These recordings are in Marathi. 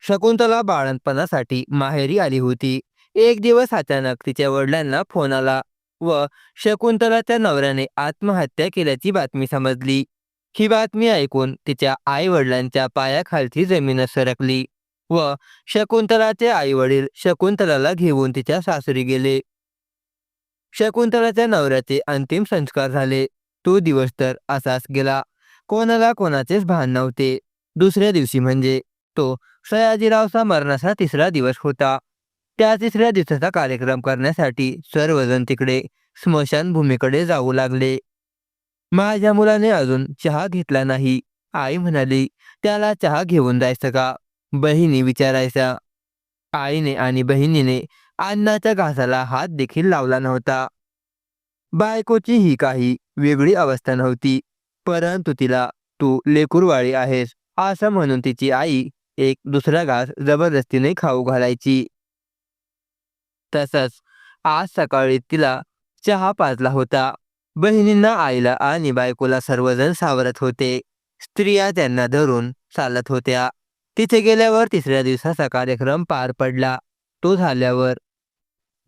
शकुंतला बाळंतपणासाठी माहेरी आली होती. एक दिवस अचानक तिच्या वडिलांना फोन आला व शकुंतलाच्या नवऱ्याने आत्महत्या केल्याची बातमी समजली. ही बातमी ऐकून तिच्या आई वडिलांच्या पायाखालची जमीनच सरकली व शकुंतलाचे आई वडील शकुंतलाला घेऊन तिच्या सासरी गेले. शकुंतलाच्या नवऱ्याचे अंतिम संस्कार झाले. तो दिवस तर असाच गेला. कोणाला कोणाचेच भान नव्हते. दुसऱ्या दिवशी म्हणजे तो सयाजीरावचा मरणाचा तिसरा दिवस होता. त्या तिसऱ्या दिवसाचा कार्यक्रम करण्यासाठी सर्वजण तिकडे स्मशानभूमीकडे जाऊ लागले. माझ्या मुलाने अजून चहा घेतला नाही, आई म्हणाली. त्याला चहा घेऊन जायचं का? बहिणी विचारायच्या. आईने आणि बहिणीने अन्नाच्या घासाला हात देखील लावला नव्हता. बायकोची ही काही वेगळी अवस्था नव्हती, परंतु तिला तू लेकरूवाळी आहेस असं म्हणून तिची आई एक दुसरा घास जबरदस्तीने खाऊ घालायची. तसंच आज सकाळी तिला चहा पाजला होता. बहिणींना, आईला आणि बायकोला सर्वजण सावरत होते. स्त्रिया त्यांना धरून चालत होत्या. तिथे गेल्यावर तिसऱ्या दिवसाचा कार्यक्रम पार पडला. तो झाल्यावर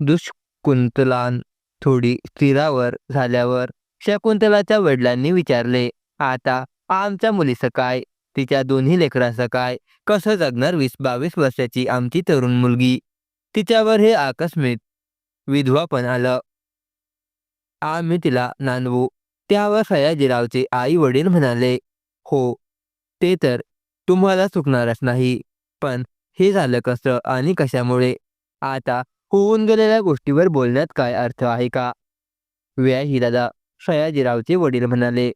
दुष्कुंतलान थोडी स्थिरावर झाल्यावर शकुंतलाच्या वडिलांनी विचारले, आता आमच्या मुलीचं काय? तिच्या दोन्ही लेकरांचं काय? कसं जगणार 20-22 वर्षाची आमची तरुण मुलगी? तिच्यावर हे आकस्मिक विधवापण आलं. आम्ही तिला नांदवू. त्यावर सयाजीरावचे आई वडील म्हणाले, हो, ते तर तुम्हाला चुकणारच नाही. पण हे झालं कसं आणि कशामुळे? आता होऊन गेलेल्या गोष्टीवर बोलण्यात काय अर्थ आहे का? व्याही दादा, सयाजीरावचे वडील म्हणाले.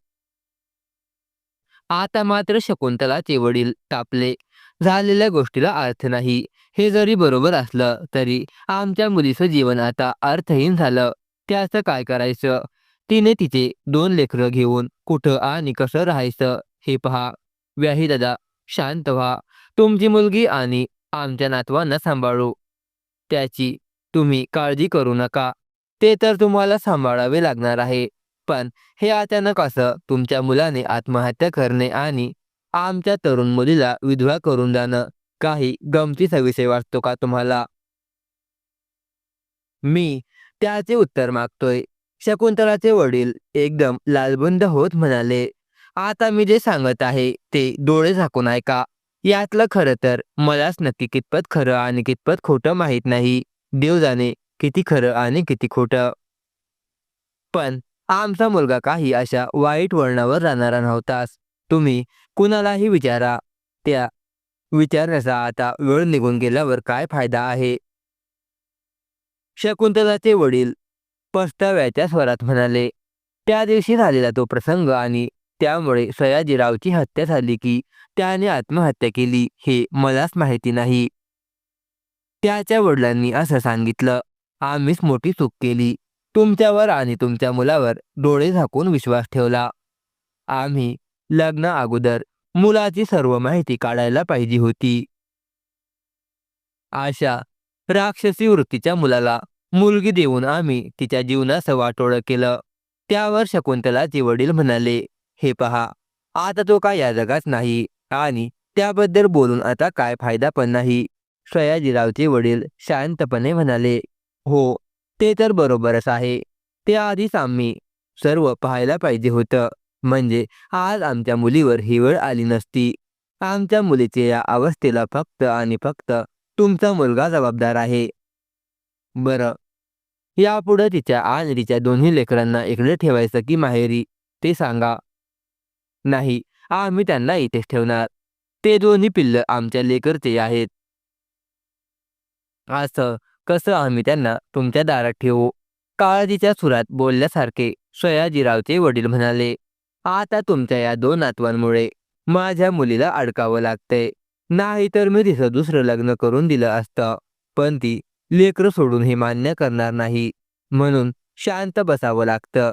आता मात्र शकुंतलाचे वडील तापले. झालेल्या गोष्टीला अर्थ नाही. हे जरी बरोबर असलं तरी आमच्या मुलीचं जीवन आता अर्थहीन झालं. त्याचं काय करायचं? तिने तिचे 2 लेकरं घेऊन कुठं आणि कसं राहायचं हे पहा. व्याही दादा, शांत व्हा. तुमची मुलगी आणि आमच्या नातवांना सांभाळू. त्याची तुम्ही काळजी करू नका. ते तर तुम्हाला सांभाळावे लागणार आहे. पण हे अचानक असं तुमच्या मुलाने आत्महत्या करणे आणि आमच्या तरुण मुलीला विधवा करून जाणं काही गमतीचा विषय वाटतो का तुम्हाला? मी त्याचे उत्तर मागतोय. शकुंतलाचे वडील एकदम लालबुंद होत म्हणाले, आता मी जे सांगत आहे ते डोळे झाकून ऐका. यातलं खरं तर मलाच नक्की कितपत खरं आणि कितपत खोटं माहीत नाही. देव जाणे किती खरं आणि किती खोटं. पण आमचा मुलगा काही अशा वाईट वळणावर जाणारा नव्हताच. तुम्ही कुणालाही विचारा. त्या विचारण्याचा आता वेळ निघून गेल्यावर काय फायदा आहे? शकुंतलाचे वडील पस्ताव्याच्या स्वरात म्हणाले, त्या दिवशी झालेला तो प्रसंग आणि त्यामुळे सयाजीरावची हत्या झाली की त्याने आत्महत्या केली हे मलाच माहिती नाही. त्याच्या वडिलांनी असं सांगितलं. आम्हीच मोठी चूक केली. तुमच्यावर आणि तुमच्या मुलावर डोळे झाकून विश्वास ठेवला. आम्ही लग्ना अगोदर मुलाची सर्व माहिती काढायला पाहिजे होती. अशा राक्षसी वृत्तीच्या मुलाला मुलगी देऊन आम्ही तिच्या जीवनाचं वाटोळं केलं. त्यावर शकुंतलाचे वडील म्हणाले, हे पहा, आता तो काय या जगात नाही आणि त्याबद्दल बोलून आता काय फायदा पण नाही. सयाजीरावचे वडील शांतपणे म्हणाले, हो, ते तर बरोबरच आहे. ते आधीच आम्ही सर्व पाहायला पाहिजे होतं. म्हणजे आज आमच्या मुलीवर ही वेळ आली नसती. आमच्या मुलीच्या या अवस्थेला फक्त आणि फक्त तुमचा मुलगा जबाबदार आहे. बरं, यापुढे तिच्या आणि तिच्या दोन्ही लेकरांना इकडे ठेवायचं की माहेरी ते सांगा. नाही, आम्ही त्यांना इथेच ठेवणार. ते दोन्ही पिल्लं आमच्या लेकरचे आहेत. असं कसं आम्ही त्यांना तुमच्या दारात ठेवू? काळजीच्या सुरात बोलल्यासारखे सयाजीरावचे वडील म्हणाले, आता तुमच्या या 2 नातवांमुळे माझ्या मुलीला अडकावं लागतंय. नाहीतर मी तिचं दुसरं लग्न करून दिलं असतं. पण ती लेकरं सोडून हे मान्य करणार नाही. म्हणून शांत बसावं लागतं.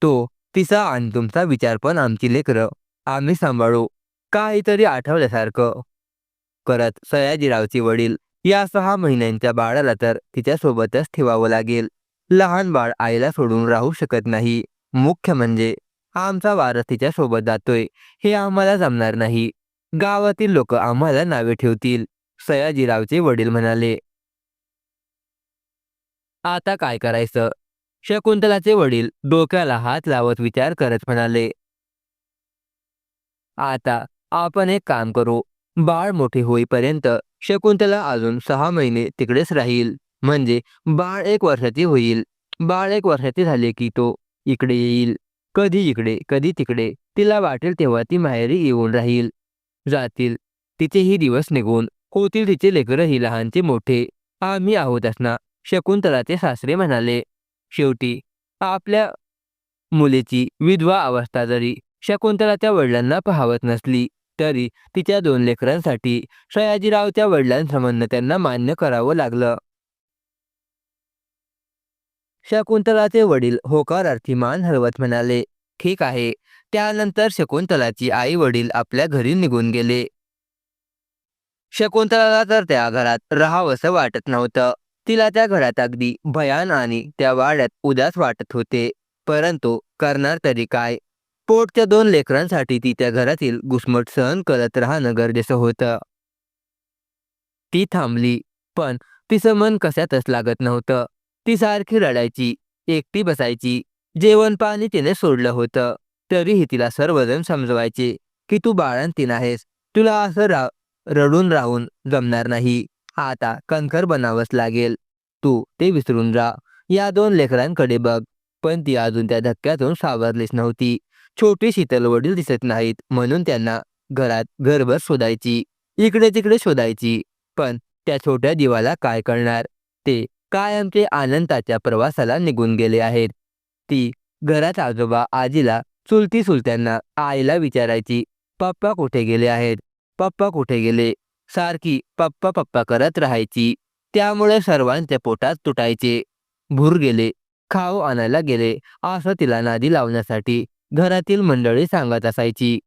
तो तिचा आणि तुमचा विचार पण आमची लेकरं आम्ही सांभाळू. काहीतरी आठवल्यासारखं करत सयाजीरावचे वडील, या 6 महिन्यांच्या बाळाला तर तिच्यासोबतच ठेवावं लागेल. लहान बाळ आईला सोडून राहू शकत नाही. मुख्य म्हणजे आमचा वारस तिच्यासोबत जातोय हे आम्हाला जमणार नाही. गावातील लोक आम्हाला नावे ठेवतील, सयाजीरावचे वडील म्हणाले. आता काय करायचं? शकुंतलाचे वडील डोक्याला हात लावत विचार करत म्हणाले. आता आपण एक काम करू. बाळ मोठे होईपर्यंत शकुंतला अजून 6 महिने तिकडेच राहील. म्हणजे बाळ 1 वर्षाची होईल. बाळ 1 वर्षाची झाले की तो इकडे येईल. कधी इकडे कधी तिकडे. तिला वाटेल तेव्हा ती माहेरी येऊन राहील. जातील तिचेही दिवस निघून. होतील तिचे लेकरही लहानचे मोठे. आम्ही आहोतच ना, शकुंतलाचे सासरे म्हणाले. शेवटी आपल्या मुलीची विधवा अवस्था जरी शकुंतलाच्या वडिलांना पाहवत नसली तरी तिच्या 2 लेकरांसाठी सयाजीरावच्या वडिलांचं म्हणणं त्यांना मान्य करावं लागलं. शकुंतलाचे वडील होकारार्थी मान हलवत म्हणाले, ठीक आहे. त्यानंतर शकुंतलाची आई वडील आपल्या घरी निघून गेले. शकुंतलाला तर त्या घरात राहावंसं वाटत नव्हतं. तिला त्या घरात अगदी भयान आणि त्या वाड्यात उदास वाटत होते. परंतु करणार तरी काय? पोटच्या 2 लेकरांसाठी ती त्या घरातील घुसमट सहन करत राहणं गरजेचं होतं. ती थांबली, पण तिचं मन कशातच लागत नव्हतं. ती सारखी रडायची, एकटी बसायची. जेवण पाणी तिने सोडलं होतं. तरीही तिला सर्वजण समजवायचे की तू बाळंतीण आहेस. तुला असं रडून राहून जमणार नाही. आता कणखर बनावंच लागेल. तू ते विसरून जा. या 2 लेकरांकडे बघ. पण ती अजून त्या धक्क्यातून सावरलीच नव्हती. छोटी शीतल वडील दिसत नाहीत म्हणून त्यांना घरात घरभर शोधायची. इकडे तिकडे शोधायची. पण त्या छोट्या जीवाला काय कळणार? ते कायमचे आनंदाच्या प्रवासाला निघून गेले आहेत. ती घरात आजोबा आजीला, चुलती चुलत्यांना, आईला विचारायची, पप्पा कुठे गेले आहेत? पप्पा कुठे गेले? सारखी पप्पा पप्पा करत राहायची. त्यामुळे सर्वांच्या पोटात तुटायचे. भूर गेले, खाऊ आणायला गेले असं तिला नादी लावण्यासाठी घरातील मंडळी सांगत असायची.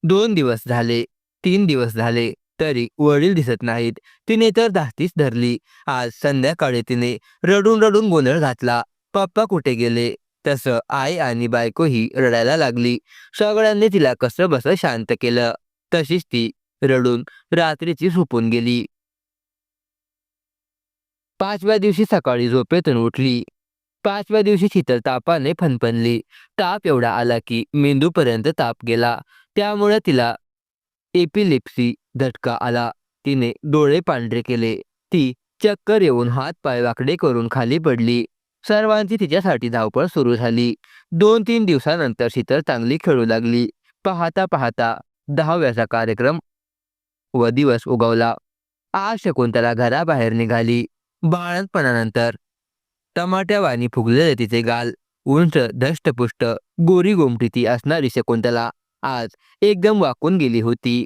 2 दिवस झाले, 3 दिवस झाले, तरी वडील दिसत नाहीत. तिने तर धास्तीच धरली. आज संध्याकाळी तिने रडून रडून गोंधळ घातला. पप्पा कुठे गेले? तसं आई आणि बायकोही रडायला लागली. सगळ्यांनी तिला कसंबसं शांत केलं. तशीच ती रडून रात्रीची झोपून गेली. 5व्या दिवशी सकाळी झोपेतून उठली. 5व्या दिवशी शीतल तापाने फणफणली. ताप एवढा आला की मेंदूपर्यंत ताप गेला. त्यामुळे तिला एपिलेप्सी झटका आला. तिने डोळे पांढरे केले. ती चक्कर येऊन हात पाय वाकडे करून खाली पडली. सर्वांची तिच्यासाठी धावपळ सुरू झाली. 2-3 दिवसानंतर शीतल चांगली खेळू लागली. पाहता पाहता 10व्याचा कार्यक्रम व दिवस उगवला. आज शकुंतला घराबाहेर निघाली. बाळंतपणानंतर टमाट्यावानी फुगलेले तिचे गाल, उंच धष्टपुष्ट गोरी गोमटी असणारी शकुंतला आज एकदम वाकून गेली होती.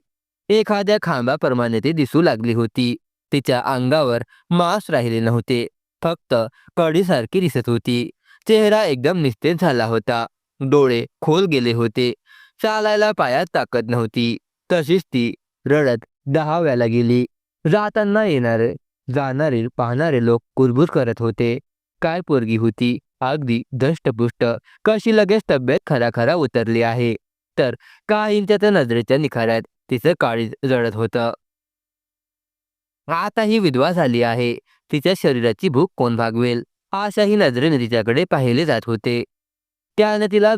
एखाद्या खांबाप्रमाणे ती दिसू लागली होती. तिच्या अंगावर मांस राहिले नव्हते, फक्त कडीसारखी दिसत होती. चेहरा एकदम निस्तेज झाला होता. डोळे खोल गेले होते. चालायला पायात ताकद नव्हती. तशीच ती रडत 10व्याला गेली. जाताना येणारे जाणारे पाहणारे लोक कुरबुर करत होते. काय पोरगी होती, अगदी धष्टपुष्ट, कशी लगेच तब्येत खराखरा उतरली आहे. तर काहींच्या तर नजरेच्या निखाऱ्यात तिचं काळीज जळत होतं. आता ही विधवा झाली आहे. तिच्या शरीराची भूक कोण भागवेल? अशाही नजरेने तिच्याकडे पाहिले जात होते. त्याने तिला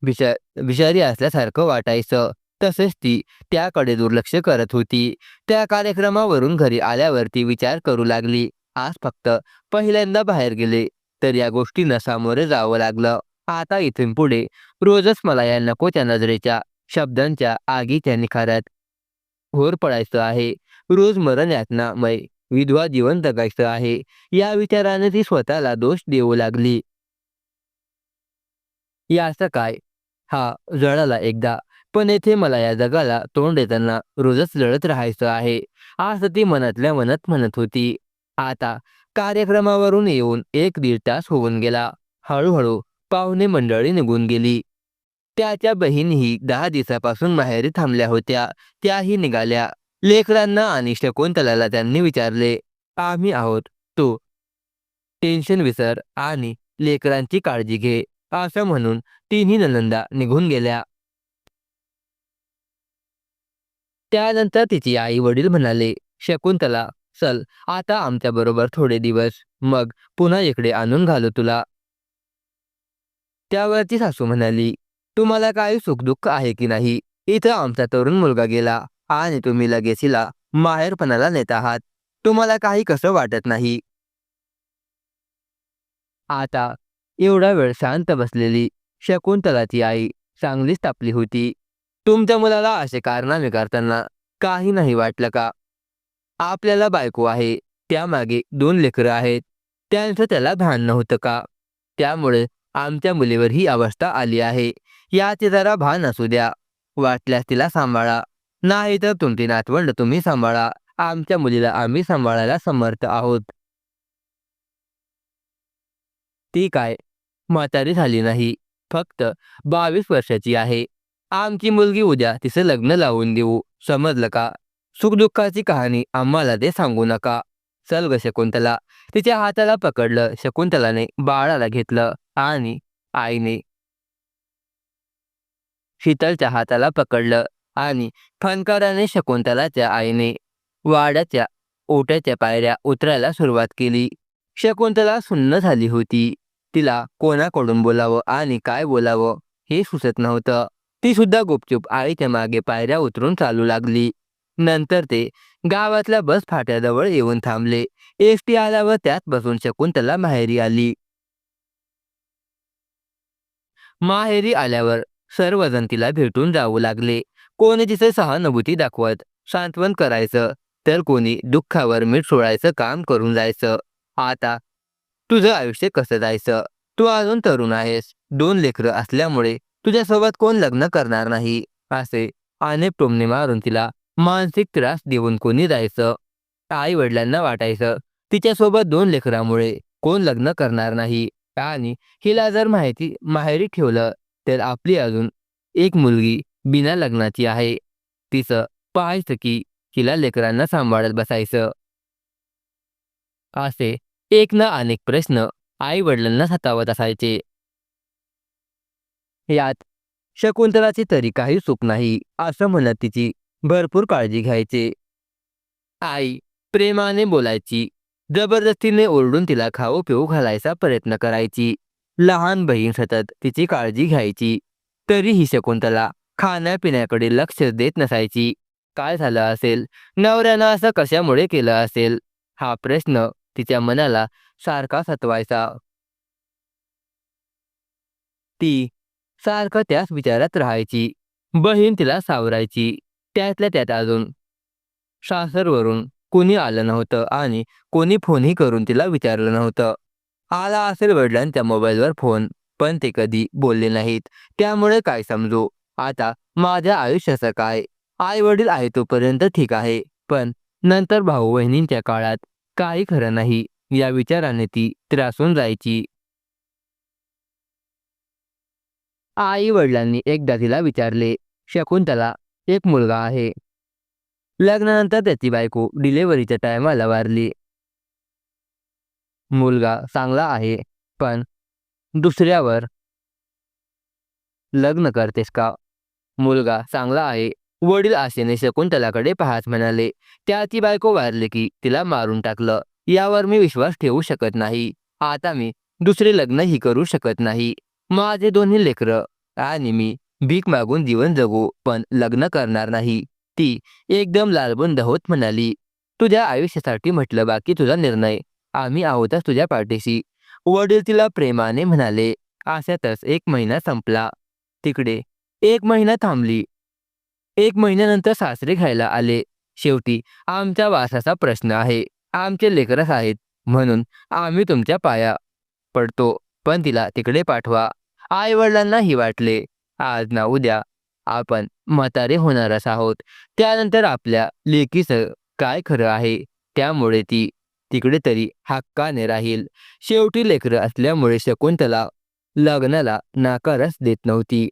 विषारी असल्यासारखं वाटायचं. तसेच ती त्याकडे दुर्लक्ष करत होती. त्या कार्यक्रमावरून घरी आल्यावर ती विचार करू लागली, आज फक्त पहिल्यांदा बाहेर गेले तर या गोष्टींना सामोरे जावं लागलं. आता इथून पुढे रोजच मला या नकोच्या नजरेच्या, शब्दांच्या आगीच्या निखाऱ्यात घोर पडायचं आहे. रोज मरण यातनामय विधवा जीवन जगायचं आहे. या विचाराने ती स्वतःला दोष देऊ लागली. याचं काय? हा जळाला एकदा, पण येथे मला या जगाला तोंड देताना रोजच लढत राहायचं आहे, असं ती मनातल्या मनात म्हणत होती. आता कार्यक्रमावरून येऊन 1-1.5 तास होऊन गेला. हळूहळू पाहुणे मंडळी निघून गेली. त्याच्या बहिणीही 10 दिवसापासून माहेरी थांबल्या होत्या. त्याही निघाल्या. लेकरांना आणि शकुंतलाला त्यांनी विचारले, आम्ही आहोत, तू टेन्शन विसर आणि लेकरांची काळजी घे, असं म्हणून तिन्ही नणंदा निघून गेल्या. त्यानंतर तिची आई वडील म्हणाले, शकुंतला, चल आता आमच्या बरोबर थोडे दिवस, मग पुन्हा इकडे आणून घालू तुला. त्यावरती सासू म्हणाली, तुम्हाला काही सुखदुःख आहे की नाही? इथं आमचा तरुण मुलगा गेला आणि तुम्ही लगेच हिला माहेरपणाला नेत आहात. तुम्हाला काही कसं वाटत नाही? आता एवढा वेळ शांत बसलेली शकुंतलाची आई चांगलीच तापली होती. तुमच्या मुलाला असे कारनामे करताना काही नाही वाटलं का? आपल्याला बायको आहे, त्यामागे 2 लेकरं आहेत. त्यांचं त्याला भान नव्हतं का? त्यामुळे आमच्या मुलीवर ही अवस्था आली आहे. याचे जरा भान असू द्या. वाटल्यास तिला सांभाळा. नाहीतर तुमची नातवंड तुम्ही सांभाळा. आमच्या मुलीला आम्ही सांभाळायला समर्थ आहोत. ती काय म्हातारी झाली नाही. फक्त 22 वर्षाची आहे. आमची मुलगी उद्या तिचं लग्न लावून देऊ. समजलं का? सुखदुःखाची कहाणी आम्हाला ते सांगू नका. चल ग शकुंतला. तिच्या हाताला पकडलं. शकुंतलाने बाळाला घेतलं आणि आईने शीतलच्या हाताला पकडलं आणि फनकाराने शकुंतलाच्या आईने वाड्याच्या ओट्याच्या पायऱ्या उतरायला सुरुवात केली. शकुंतला सुन्न झाली होती. तिला कोणाकडून बोलावं आणि काय बोलावं हे सुचत नव्हतं. ती सुद्धा गुपचूप आईच्या मागे पायऱ्या उतरून चालू लागली. नंतर ते गावातल्या बस फाट्याजवळ येऊन थांबले. एसटी आल्यावर त्यात बसून शकुंतला माहेरी आली. माहेरी आल्यावर सर्वजण तिला भेटून जाऊ लागले. कोणी तिचे सहानुभूती दाखवत सांत्वन करायचं, तर कोणी दुःखावर मीठ सोडायचं काम करून जायचं. आता तुझं आयुष्य कसं जायचं? तू अजून तरुण आहेस. 2 लेकरं असल्यामुळे तुझ्यासोबत कोण लग्न करणार नाही. असे अनेक टोमणे मारून तिला मानसिक त्रास देऊन कोणी जायचं. आई वडिलांना वाटायचं तिच्यासोबत 2 लेकरामुळे कोण लग्न करणार नाही आणि हिला जर माहेरी ठेवलं तर आपली अजून एक मुलगी बिना लग्नाची आहे. तिचं पाहायचं की हिला लेकरांना सांभाळत बसायचं. असे एक ना अनेक प्रश्न आई वडिलांना सतावत असायचे. यात शकुंतलाची तरी काही चूक नाही असं म्हणत तिची भरपूर काळजी घ्यायचे. आई प्रेमाने बोलायची. जबरदस्तीने ओरडून तिला खाऊ पिऊ घालायचा प्रयत्न करायची. लहान बहीण सतत तिची काळजी घ्यायची. तरीही शकुंतला खाण्यापिण्याकडे लक्ष देत नसायची. काय झालं असेल? नवऱ्यानं असं कशामुळे केलं असेल? हा प्रश्न तिच्या मनाला सारखा सतवायचा. ती सारखं त्याच विचारात राहायची. बहीण तिला सावरायची. त्यातल्या त्यात अजून सासरवरून कोणी आलं नव्हतं आणि कोणी फोनही करून तिला विचारलं नव्हतं. आला असेल वडिलांच्या मोबाईलवर फोन, पण ते कधी बोलले नाहीत. त्यामुळे काय समजू? आता माझ्या आयुष्याचं काय? आई वडील आहे तोपर्यंत ठीक आहे, पण नंतर भाऊ बहिणींच्या काळात काही खरं नाही. या विचाराने ती त्रासून जायची. आई वडिलांनी एकदा तिला विचारले, शकुंतला, एक मुलगा आहे. लग्नानंतर त्याची बायको डिलिव्हरीच्या टायमाला वारली. मुलगा चांगला आहे, पण दुसऱ्यावर लग्न करतेस का? मुलगा चांगला आहे. वडील आशेने शकुंतलाकडे पाहत म्हणाले, त्याची बायको वारली की तिला मारून टाकलं. यावर मी विश्वास ठेवू शकत नाही. आता मी दुसरे लग्नही करू शकत नाही. माझे 2ही लेकरं आणि मी भीक मागून जीवन जगू, पण लग्न करणार नाही. ती एकदम लालबुंद होत म्हणाली, तुझ्या आयुष्यासाठी म्हटलं बाकी तुझा निर्णय. आम्ही आहोतच तुझ्या पाठीशी. वडील तिला प्रेमाने म्हणाले. अशातच 1 महिना संपला. तिकडे 1 महिना थांबली. 1 महिन्यानंतर सासरे घ्यायला आले. शेवटी आमच्या वासाचा प्रश्न आहे. आमचे लेकरच आहेत म्हणून आम्ही तुमच्या पाया पडतो. पण तिला तिकडे पाठवा. आई-वडिलांनाही वाटले, आज ना उद्या आपण म्हातारे होणारच आहोत. त्यानंतर आपल्या लेकीचं काय खरं आहे? त्यामुळे ती तिकडे तरी हक्काने राहील. शेवटी लेकरं असल्यामुळे शकुंतला लग्नाला नकारच देत नव्हती.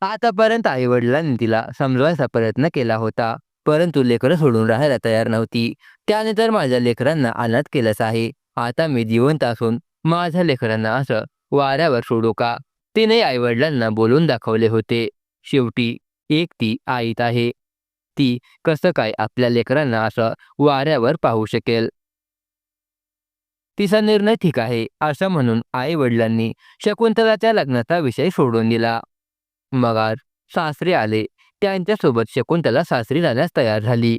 आतापर्यंत आई-वडिलांनी तिला समजवायचा प्रयत्न केला होता, परंतु लेकरं सोडून राहायला तयार नव्हती. त्याने तर माझ्या लेकरांना अनाथ केलंच आहे. आता मी जिवंत असून माझ्या लेकरांना असं वाऱ्यावर सोडू का? तिने आई-वडिलांना बोलून दाखवले होते. शेवटी एक ती आईत आहे. ती कसं काय आपल्या लेकरांना असं वाऱ्यावर पाहू शकेल? तिचा निर्णय ठीक आहे असं म्हणून आई वडिलांनी शकुंतलाच्या लग्नाचा विषय सोडून दिला. मग आज सासरे आले. त्यांच्यासोबत शकुंतला सासरी जाण्यास तयार झाली.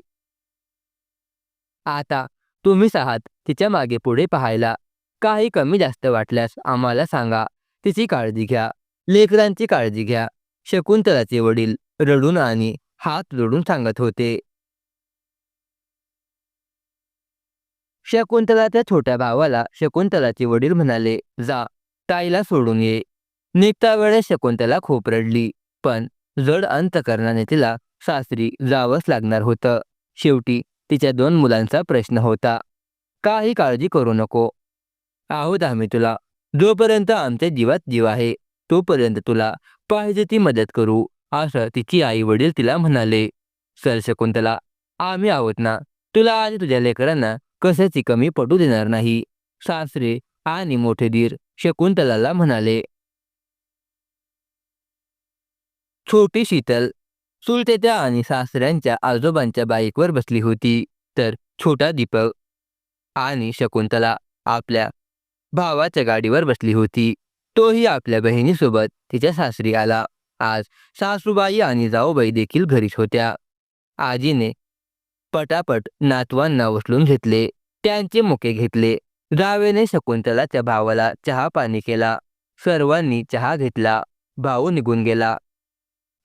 आता तुम्हीच आहात तिच्या मागे पुढे पाहायला. काही कमी जास्त वाटल्यास आम्हाला सांगा. तिची काळजी घ्या. लेकरांची काळजी घ्या. शकुंतलाचे वडील रडून आणि हात जोडून सांगत होते. शकुंतलाच्या छोट्या भावाला शकुंतलाचे वडील म्हणाले, जा ताईला सोडून ये. निघता वेळेस शकुंतला खूप रडली. पण जड अंतकरणाने तिला सासरी जावंच लागणार होतं. शेवटी तिच्या 2 मुलांचा प्रश्न होता. काही काळजी करू नको. आहोत आम्ही तुला. जोपर्यंत आमच्या जीवात जीव आहे तोपर्यंत तुला पाहिजे ती मदत करू, असं तिची आई वडील तिला म्हणाले. चल शकुंतला, आम्ही आहोत ना. तुला आणि तुझ्या लेकरांना कशाची कमी पडू देणार नाही. सासरे आणि मोठे दीर शकुंतलाला म्हणाले. छोटी शीतल चुलतेच्या आणि सासऱ्यांच्या आजोबांच्या बाईकवर बसली होती. तर छोटा दीपक आणि शकुंतला आपल्या भावाच्या गाडीवर बसली होती. तोही आपल्या बहिणीसोबत तिच्या सासरी आला. आज सासूबाई आणि जाऊबाई देखील घरीच होत्या. आजीने पटापट नातवांना उचलून घेतले. त्यांचे मुके घेतले. जावेने शकुंतलाच्या भावाला चहा पाणी केला. सर्वांनी चहा घेतला. भाऊ निघून गेला.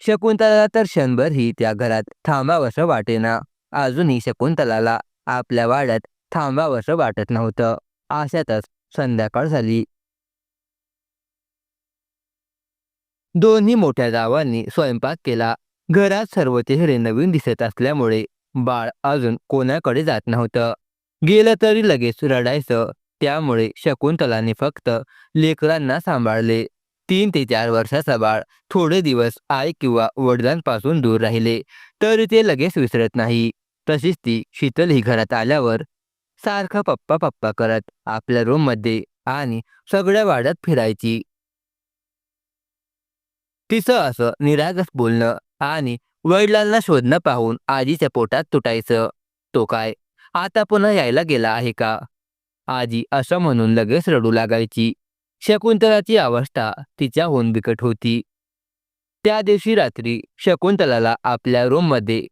शकुंतलाला तर क्षणभरही त्या घरात थांबावंसं वाटेना. अजूनही शकुंतलाला आपल्या वाड्यात थांबावंसं वाटत नव्हतं. अशातच संध्याकाळ झाली. दोन्ही मोठ्या जावांनी स्वयंपाक केला. घरात सर्व चेहरे नवीन दिसत असल्यामुळे बाळ अजून कोणाकडे जात नव्हतं. गेलं तरी लगेच रडायचं. त्यामुळे शकुंतलाने फक्त लेकरांना सांभाळले. 3 ते 4 वर्षाचा बाळ थोडे दिवस आई किंवा वडिलांपासून दूर राहिले तरी ते लगेच विसरत नाही. तशीच ती शीतल ही घरात आल्यावर सारखं पप्पा पप्पा करत आपल्या रूममध्ये आणि सगळ्या वाड्यात फिरायची. तिचं असं निरागस बोलणं आणि वडिलांना शोधणं पाहून आजीच्या पोटात तुटायचं. तो काय आता पुन्हा यायला गेला आहे का? आजी असं म्हणून लगेच रडू लागायची. शकुंतलाची अवस्था तिच्याहून बिकट होती. त्या दिवशी रात्री शकुंतलाला आपल्या रूममध्ये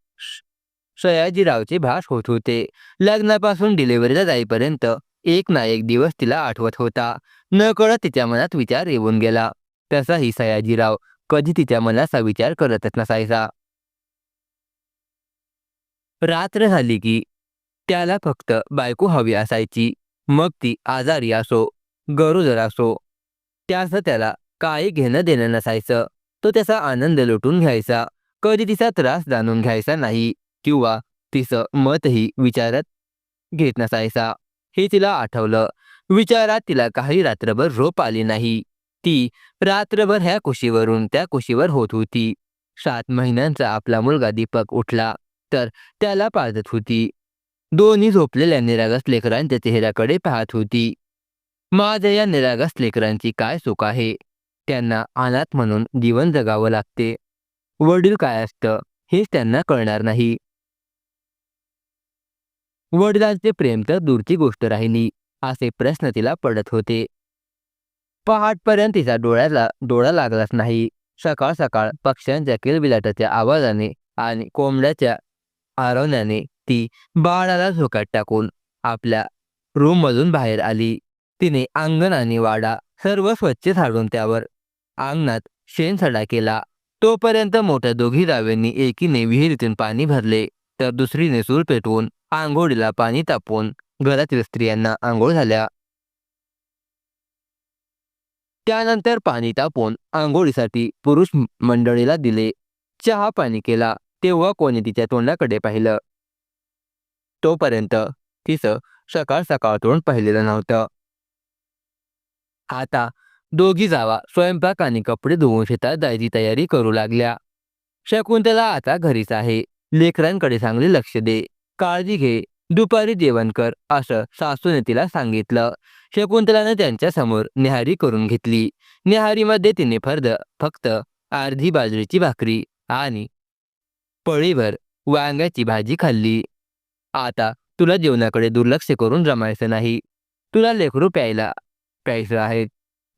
सयाजीरावचे भास होत होते. लग्नापासून डिलिव्हरीला जाईपर्यंत एक ना एक दिवस तिला आठवत होता. नकळत तिच्या मनात विचार येऊन गेला. तसाही सयाजीराव कधी तिच्या मनाचा विचार करतच नसायचा. रात्र झाली की त्याला फक्त बायको हवी असायची. मग ती आजारी असो, गरोदर असो, त्याचं त्याला काही घेणं देणं नसायचं. तो त्याचा आनंद लुटून घ्यायचा. कधी तिचा त्रास जाणून घ्यायचा नाही किंवा तिचं मतही विचारात घेत नसायचा. हे तिला आठवलं. विचारात तिला काही रात्रभर झोप आली नाही. ती रात्रभर ह्या कुशीवरून त्या कुशीवर होत होती. 7 महिन्यांचा आपला मुलगा दीपक उठला तर त्याला पाजत होती. दोन्ही झोपलेल्या निरागस लेकरांच्या चेहऱ्याकडे पाहत होती. माझ्या या निरागस लेकरांची काय चूक आहे? त्यांना अनाथ म्हणून जीवन जगावं लागते. वडील काय असतं हेच त्यांना कळणार नाही. वडिलांचे प्रेम तर दूरची गोष्ट राहिली. असे प्रश्न तिला पडत होते. पहाटपर्यंत तिचा डोळा लागलाच नाही. सकाळ सकाळ पक्ष्यांच्या किलबिलाटाच्या आवाजाने आणि कोंबड्याच्या आरवण्याने ती बाळाला झोक्यात टाकून आपल्या रूममधून बाहेर आली. तिने अंगण आणि वाडा सर्व स्वच्छ झाडून त्यावर अंगणात शेणसडा केला. तोपर्यंत मोठ्या दोघी जावेंनी एकीने विहिरीतून पाणी भरले तर दुसरीने चूल पेटवून आंघोळीला पाणी तापवून घरातील स्त्रियांना आंघोळ झाल्या. त्यानंतर पाणी तापवून आंघोळीसाठी पुरुष मंडळीला दिले. चहा पाणी केला तेव्हा कोणी तिच्या तोंडाकडे पाहिलं. तोपर्यंत तिचं सकाळ सकाळ तोंड पाहिलेलं नव्हतं. आता दोघी जावा स्वयंपाक आणि कपडे धुवून शेतात जायची तयारी करू लागल्या. शकुंतला आता घरीच आहे. लेकरांकडे चांगले लक्ष दे, काळजी घे, दुपारी जेवण कर असं सासूने तिला सांगितलं. शकुंतलाने त्यांच्या समोर न्याहारी करून घेतली. न्याहारीमध्ये तिने फक्त अर्धी बाजरीची भाकरी आणि पळीभर वांग्याची भाजी खाल्ली. आता तुला जेवणाकडे दुर्लक्ष करून जमायचं नाही. तुला लेकरू प्यायचं आहे.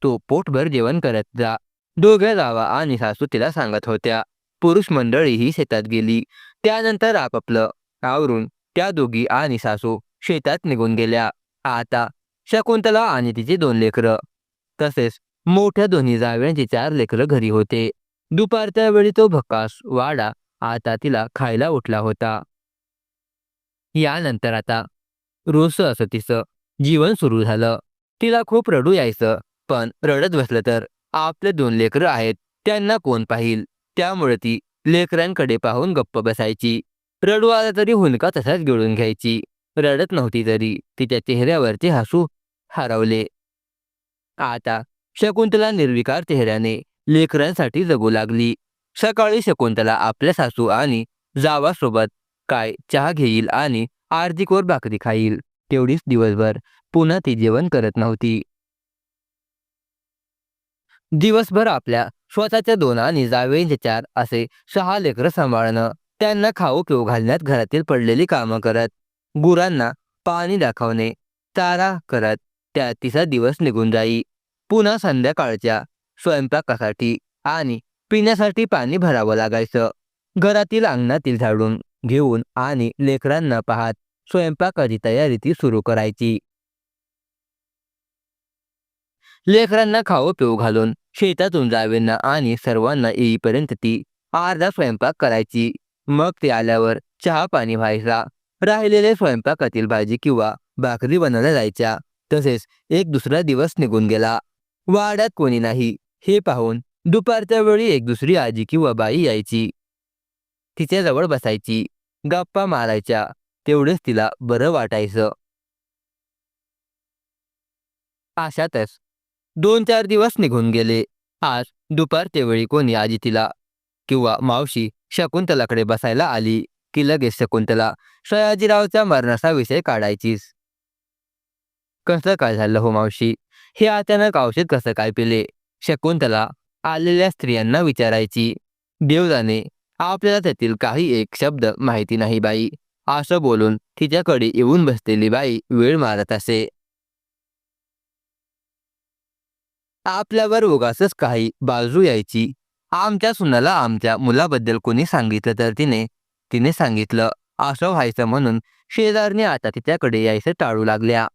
तो पोटभर जेवण करत जा. दोघे जावा आणि सासू तिला सांगत होत्या. पुरुष मंडळीही शेतात गेली. त्यानंतर आपापलं आवरून त्या दोघी आणि सासू शेतात निघून गेल्या. आता शकुंतला आणि तिची 2 लेकरं तसेच मोठ्या दोन्ही जावयांची 4 लेकरं घरी होते. दुपारच्या वेळी तो भकास वाडा आता तिला खायला उठला होता. यानंतर आता रोजचं असं तिचं जीवन सुरू झालं. तिला खूप रडू यायचं, पण रडत बसलं तर आपले 2 लेकरं आहेत, त्यांना कोण पाहील? त्यामुळे ती लेकरांकडे पाहून गप्प बसायची. रडू आला तरी हुंदका तसाच गिळून घ्यायची. रडत नव्हती तरी तिच्या चेहऱ्यावरचे हसू हरवले. आता शकुंतला निर्विकार चेहऱ्याने लेकरांसाठी जगू लागली. सकाळी शकुंतला आपल्या सासू आणि जावासोबत काय चहा घेईल आणि अर्धी भाकरी खाईल. तेवढीच दिवसभर. पुन्हा ती जेवण करत नव्हती. दिवसभर आपल्या स्वतःच्या 2 आणि जावयांचे 4 असे 6 लेकरं सांभाळणं, त्यांना खाऊ पिऊ घालण्यात घरातील पडलेली कामं करत, गुरांना पाणी दाखवणे, चारा करत त्यात तिचा दिवस निघून जाई. पुन्हा संध्याकाळच्या स्वयंपाकासाठी आणि पिण्यासाठी पाणी भरावं लागायचं. घरातील अंगणातील झाडून घेऊन आणि लेकरांना पाहत स्वयंपाकाची तयारी ती सुरू करायची. लेकरांना खाऊ पिऊ घालून शेतातून जावेंना आणि सर्वांना येईपर्यंत ती अर्धा स्वयंपाक करायची. मग ते आल्यावर चहा पाणी व्हायचा. राहिलेले स्वयंपाकातील भाजी किंवा भाकरी बनवल्या जायच्या. तसेच एक दुसरा दिवस निघून गेला. वाड्यात कोणी नाही हे पाहून दुपारच्या वेळी एक दुसरी आजी किंवा बाई यायची. तिच्याजवळ बसायची. गप्पा मारायच्या. तेवढेच तिला बरं वाटायचं. अशातच 2-4 दिवस निघून गेले. आज दुपारच्या वेळी कोणी आजी तिला किंवा मावशी शकुंतलाकडे बसायला आली की लगेच शकुंतला सयाजीरावच्या मरणाचा विषय काढायचीच. कसं काय झालं हो मावशी? हे अचानक औषध कसं काय पिले? शकुंतला आलेल्या स्त्रियांना विचारायची. देव जाणे, आपल्याला त्यातील काही एक शब्द माहिती नाही बाई, असं बोलून तिच्याकडे येऊन बसलेली बाई वेळ मारत असे. आपल्यावर उगाचच काही बाजू यायची. आमच्या सुनाला आमच्या मुलाबद्दल कोणी सांगितलं तर तिने तिने सांगितलं असं व्हायचं म्हणून शेजारने आता तिच्याकडे यायचं टाळू लागल्या.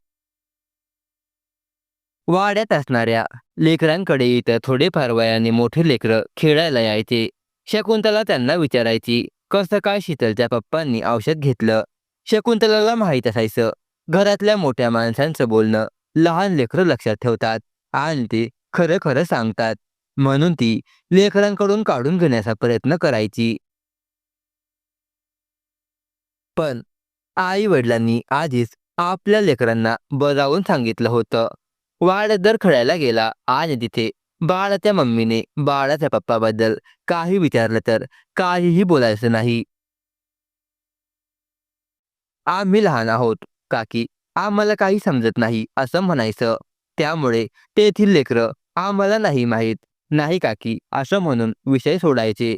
वाड्यात असणाऱ्या लेकरांकडे इतर थोडेफार वयाने मोठे लेकरं खेळायला यायचे. शकुंतला त्यांना विचारायची कसं काय शीतलच्या पप्पांनी औषध घेतलं. शकुंतलाला माहीत असायचं घरातल्या मोठ्या माणसांचं बोलणं लहान लेकरं लक्षात ठेवतात आणि ते खरं खरं सांगतात. म्हणून ती लेकरांकडून काढून घेण्याचा प्रयत्न करायची. पण आई वडिलांनी आधीच आपल्या लेकरांना बजावून सांगितलं होतं. वाड्यात जर खेळायला गेला आणि तिथे बाळाच्या मम्मीने बाळाच्या पप्पाबद्दल काही विचारलं तर काहीही बोलायचं नाही. आम्ही लहान आहोत काकी, आम्हाला काही समजत नाही असं म्हणायचं. त्यामुळे तेथील लेकरं आम्हाला नाही माहीत नाही काकी असं म्हणून विषय सोडायचे.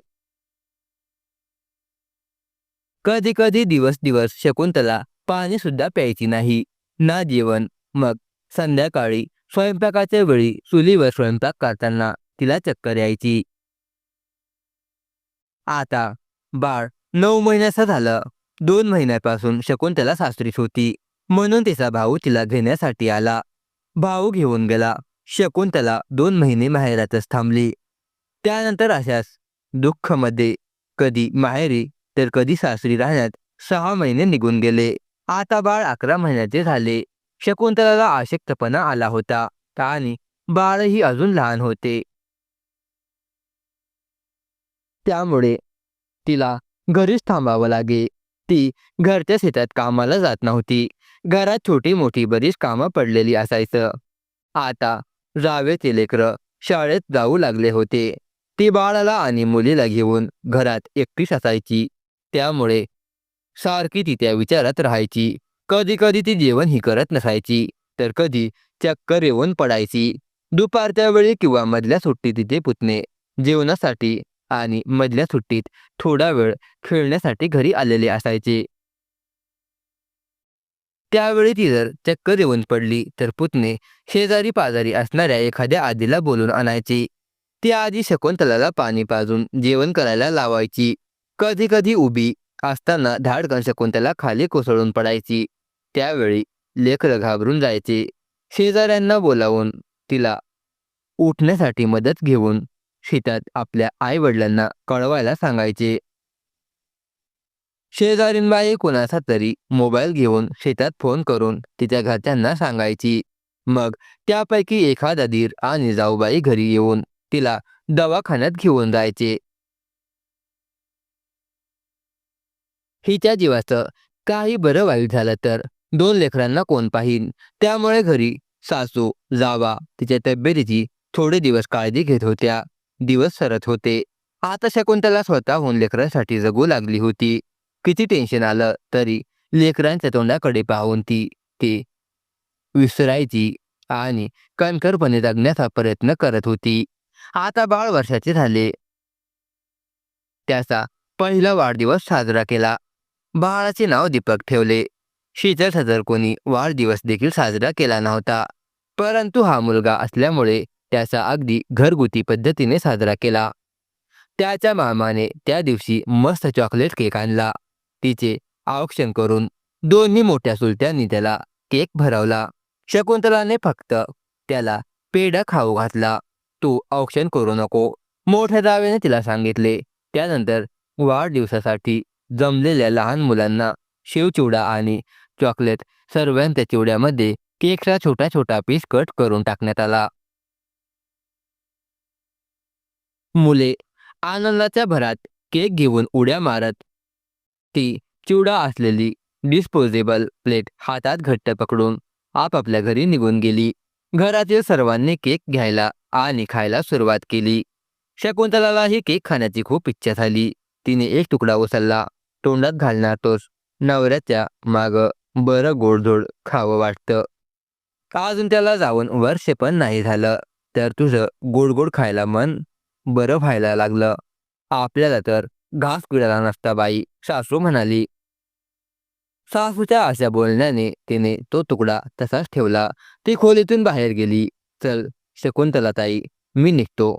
कधी कधी दिवस दिवस शकुंतला पाणी सुद्धा प्यायची नाही, ना जेवण. मग संध्याकाळी स्वयंपाकाच्या वेळी चुलीवर स्वयंपाक करताना तिला चक्कर यायची. आता बाळ 9 महिन्याचं झालं. 2 महिन्यापासून शकुंतला सासरीच होती. म्हणून तिचा भाऊ तिला घेण्यासाठी आला. भाऊ घेऊन गेला. शकुंतला 2 महिने माहेरातच थांबली. त्यानंतर अशाच दुःखमध्ये कधी माहेरी तर कधी सासरी राहण्यात 6 महिने निघून गेले. आता बाळ 11 महिन्याचे झाले. शकुंतलाला अशक्तपणा आला होता आणि बाळही अजून लहान होते. त्यामुळे तिला घरीच थांबावं लागे. ती घरच्या शेतात कामाला जात नव्हती. घरात छोटी मोठी बरीच कामं पडलेली असायचं. आता जावेचे लेकरं शाळेत जाऊ लागले होते. ती बाळाला आणि मुलीला घेऊन घरात एकटीच असायची. त्यामुळे सारखी ती त्या विचारात राहायची. कधी कधी ती जेवणही करत नसायची तर कधी चक्कर येऊन पडायची. दुपारच्या वेळी किंवा मधल्या सुट्टीत तिचे पुतणे जेवणासाठी आणि मधल्या सुट्टीत थोडा वेळ खेळण्यासाठी घरी आलेले असायचे. त्यावेळी ती जर चक्कर येऊन पडली तर पुतणे शेजारी पाजारी असणाऱ्या एखाद्या आजीला बोलून आणायची. ती आजी शकुंतलाला पाणी पाजून जेवण करायला लावायची. कधी कधी उभी असताना धाडकन शकुंतला खाली कोसळून पडायची. त्यावेळी लेकरं घाबरून जायचे. शेजाऱ्यांना बोलावून तिला उठण्यासाठी मदत घेऊन शेतात आपल्या आई वडिलांना कळवायला सांगायचे. शेजारीन कोणाचा तरी मोबाईल घेऊन शेतात फोन करून तिच्या घरच्यांना सांगायची. मग त्यापैकी एखादा धीर आणि जाऊबाई घरी येऊन तिला दवाखान्यात घेऊन जायचे. हिच्या जीवाचं काही बरं वाईट झालं तर दोन लेकरांना कोण पाहीन. त्यामुळे घरी सासू जावा तिच्या तब्येतीची थोडे दिवस काळजी घेत होत्या. दिवस सरत होते. आता शकुंतला स्वतःहून लेकरांसाठी जगू लागली होती. किती टेन्शन आलं तरी लेकरांच्या तोंडाकडे पाहून ती ते विसरायची आणि कणखरपणे जगण्याचा प्रयत्न करत होती. आता बाळ वर्षाचे झाले. त्याचा पहिला वाढदिवस साजरा केला. बाळाचे नाव दीपक ठेवले. शीतल सदर कोणी वाढदिवस देखील साजरा केला नव्हता. परंतु हा मुलगा असल्यामुळे त्याचा अगदी घरगुती पद्धतीने साजरा केला. त्याच्या मामाने त्या दिवशी मस्त चॉकलेट केक आणला. तिचे औक्षण करून दोन्ही मोठ्या चुलत्यांनी त्याला केक भरवला. शकुंतलाने फक्त त्याला पेढा खाऊ घातला. तू औक्षण करू नको, मोठ्या जावेने तिला सांगितले. त्यानंतर वाढदिवसासाठी जमलेल्या लहान मुलांना शिवचिवडा आणि चॉकलेट सर्वांच्या चिवड्यामध्ये केकचा छोटा छोटा पीस कट करून टाकण्यात आला. मुले आनंदाच्या भरात केक घेऊन उड्या मारत ती चिवडा असलेली डिस्पोजेबल प्लेट हातात घट्ट पकडून आपापल्या घरी निघून गेली. घरातील सर्वांनी केक घ्यायला आणि खायला सुरुवात केली. शकुंतलालाही केक खाण्याची खूप इच्छा झाली. तिने एक तुकडा उचलला. तोंडात घालणार तोच नवऱ्याच्या माग बरं गोडधोड खावं वाटतं. अजून त्याला जाऊन वर्ष पण नाही झालं तर तुझं गोड गोड खायला मन बरं व्हायला लागलं. आपल्याला तर घास मिळाला नसता बाई, सासू म्हणाली. सासूच्या अशा बोलण्याने तिने तो तुकडा तसाच ठेवला. ती खोलीतून बाहेर गेली. चल शकुंतलाताई, मी निघतो.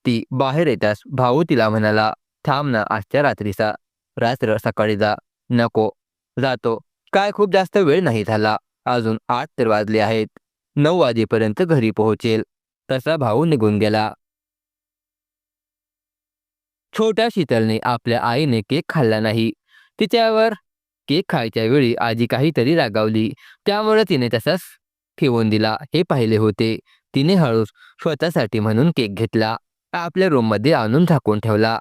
ती बाहेर येताच भाऊ तिला म्हणाला, थांब ना, आजच्या रात्रीचा रात्र सकाळी जा. नको, जातो. काय खूप जास्त वेळ नाही झाला. अजून 8 तर वाजले आहेत. 9 वाजेपर्यंत घरी पोहोचेल. तसा भाऊ निघून गेला. छोट्या शीतलने आपल्या आईने केक खाल्ला नाही. तिच्यावर केक खायच्या वेळी आजी काहीतरी रागावली. त्यामुळे तिने तसाच ठेवून दिला हे पाहिले होते. तिने हळूच स्वतःसाठी म्हणून केक घेतला. आपल्या रूममध्ये आणून झाकून ठेवला.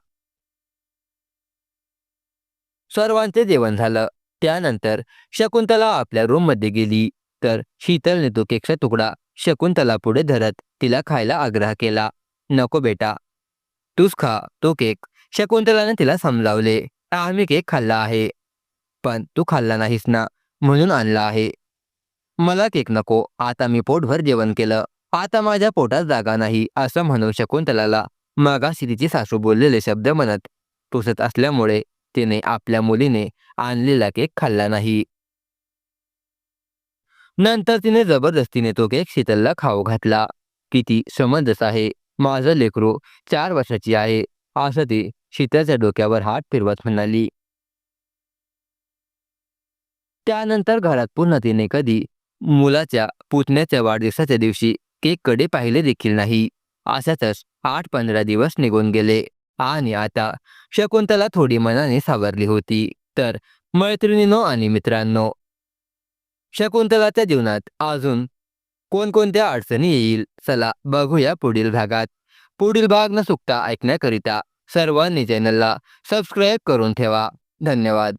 सर्वांचे जेवण झालं. त्यानंतर शकुंतला आपल्या रूममध्ये गेली तर शीतलने तो केकचा तुकडा शकुंतला पुढे धरत तिला खायला आग्रह केला. नको बेटा, तूच खा तो केक. शकुंतलाने तिला समजावले. आम्ही केक खाल्ला आहे, पण तू खाल्ला नाहीस ना, म्हणून आणला आहे. मला केक नको. आता मी पोटभर जेवण केलं. आता माझ्या पोटात जागा नाही, असं म्हणून शकुंतलाला मगाशी तिची सासू बोललेले शब्द म्हणत टोचत असल्यामुळे तिने आपल्या मुलीने आणलेला केक खाल्ला नाही. नंतर तिने जबरदस्तीने तो केक शीतलला खाऊ घातला. किती समंजस आहे, माझं लेकरू 4 वर्षाची आहे, असं ती शीतलच्या डोक्यावर हात फिरवत म्हणाली. त्यानंतर घरात पुन्हा तिने कधी मुलाच्या पुतण्याच्या वाढदिवसाच्या दिवशी केककडे पाहिले देखील नाही. अशातच 8-15 दिवस निघून गेले आणि आता शकुंतला थोडी मनाने सावरली होती. तर मैत्रिणींनो आणि मित्रांनो, शकुंतलाच्या जीवनात अजून कोणकोणत्या अडचणी येईल, चला बघूया पुढील भागात. पुढील भाग न चुकता ऐकण्याकरिता सर्वांनी चॅनलला सबस्क्राईब करून ठेवा. धन्यवाद.